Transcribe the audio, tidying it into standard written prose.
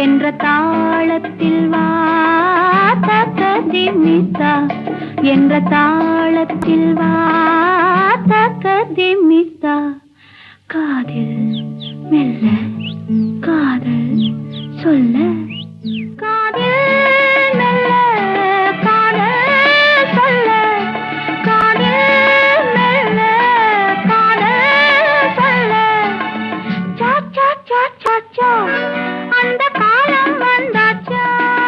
என்ற தாளத்தில் வா தக்கதிமித்தா என்ற தாளத்தில் வா தக்கதிமித்தா காதில் மெல்ல காதல் சொல்ல